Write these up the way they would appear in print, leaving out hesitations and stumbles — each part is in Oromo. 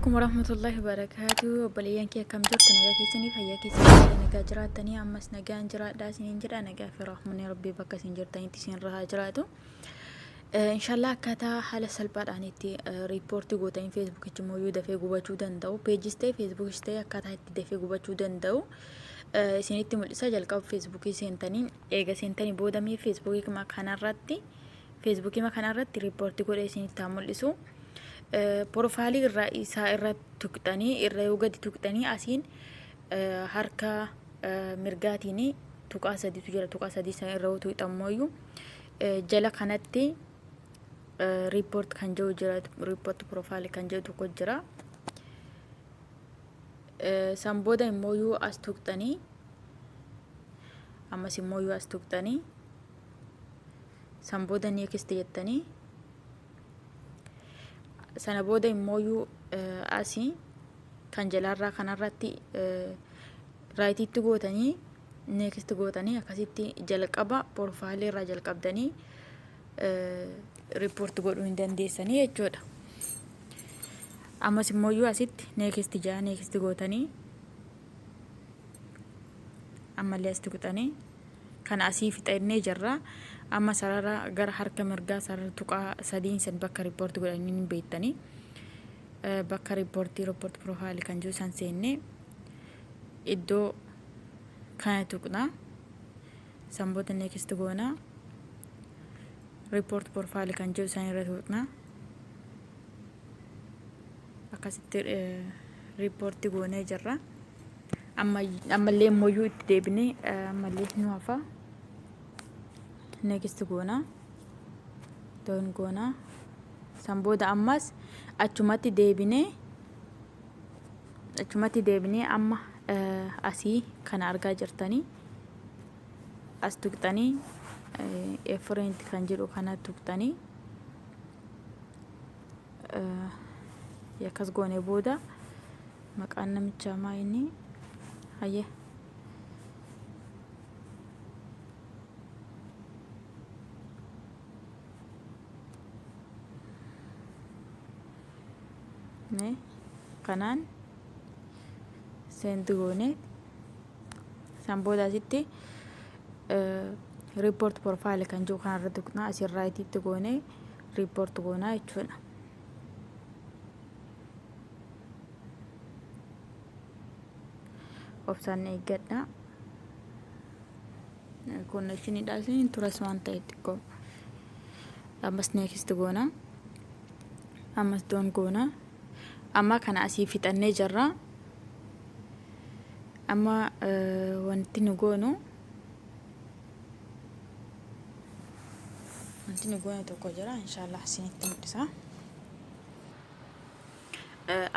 عليكم ورحمة الله وبركاته. وبليان كي كم جرت نجا كيسني فيا كيسني نجا جرات تاني أمس نجا جرات داسين جرا نجا في رحمن ربي بك سنجر تاني تسين رها جراتو. إن شاء الله كتا حال سلبات عنيتي ريبورت جوتين فيسبوك تجمو يودا في جوبا جودن داو بيجستي فيسبوك استي كتا هتدي في جوبا جودن داو سنيتي ملسجل كاب فيسبوكي سنتانين إيجا سنتاني بودا مي فيسبوكي كما كان راتي فيسبوكي ما كان راتي ريبورت جوتين سنيتي تعمل إسو بروفايلي الرئيسة الرد تكتني الرئيوجة تكتني أسين حركة مرجاتيني تقاسة دي تجرا تقاسة دي سان الرو تيتمويو جلا كانتي ريبورت كان جو جرا ريبورت بروفايل كان جو تكجرا سامبودا مويو أستوكتني أما سمويو أستوكتني سامبودا نيكستيتني sana booda immoo asii kan jalaarraa kanarratti raayitiitti gootanii neekist gootanii akkasitti jalqaba porofaayilee irraa jalqabdanii riipoorti godhuu hin dandeessanii jechuudha. Ammas immoo asitti neekist gootanii ammallee asitti gootanii kan asii fixannee jirra. amma sarara gara harka mirgaa sarara tuqaa sadiin san bakka riipoorti godhanii hin beektanii bakka riipoorti profaayilii kan jiru san seenne iddoo kana tuqna samboota neekist goona riipoorti profaayilii kan jiru san irra tuqna akkasitti riipoorti goonee jirra. ammallee mooyyuu itti deebinee ammallee nu hafa next goona don goona sambooda ammas achumatti deebinee amma asii kana argaa jirtanii as tuqxanii efrent kan jedhu kana tuqxanii yakkas goone booda maqaan namichaa maa inni hayyee kanaan seent goone sambooda asitti riipoort profaayilii kan jiru kanarra tuqnaa asii raayitiitti goone riipoort goonaa jechuudha. obsaan eeggadha konnekshinidha isin turas waan ta'e xiqqoo ammas neekist goona ammas doon goona amma kana asii fixannee jirra. amma wanti nu goonu tokko jira inshallah isinitti mul'isa.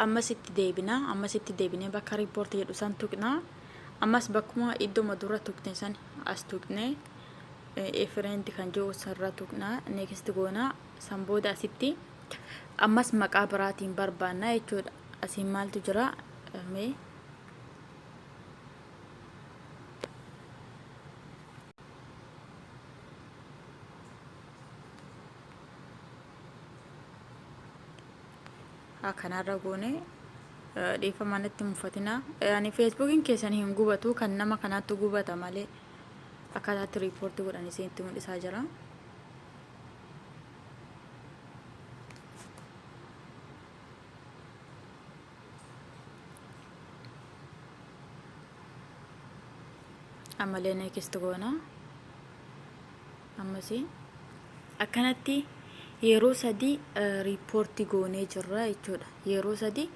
ammas itti deebinee bakka riipoorti jedhu san tuqnaa ammas bakkuma iddoo dura tuqne san as tuqnee efrent kan jiru sarara tuqnaa neekist goonaa san booda asitti ammas maqaa biraatiin barbaannaa jechuudha. asiin maaltu jira mee kanarra goone dhiifamanatti mufatina yani feesbuukiin keessanii hin gubatu kan nama kanaatti gubata malee akkataatti riipoorti godhan isinitti mul'isaa jira. ammallee neekist goona ammasii akkanatti yeroo sadii riipoorti goonee jirra jechuudha. yeroo sadii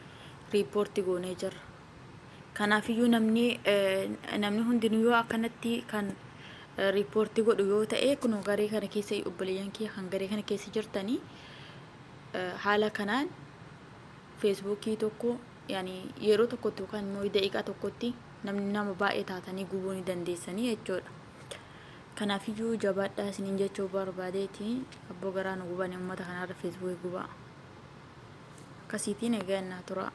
riipoorti goonee jirra. kanaafiyyuu namni hundinuu akkanatti kan riipoorti godhu yoo ta'e kun garee kana keessa obboleeyyan kiyya kan garee kana keessa jirtanii haala kanaan feesbuukii tokko yani yeroo tokkotti yookaan immoo daqiiqaa tokkotti namni nama baay'ee taatanii gubuu ni dandeessanii jechuudha. kanaafiyyuu jabaadhaa isiniin jechuu barbaadeeti abboo garaan gubanii uummata kanarra feesbuukii gubaa akkasiitiin eeggannaa tura.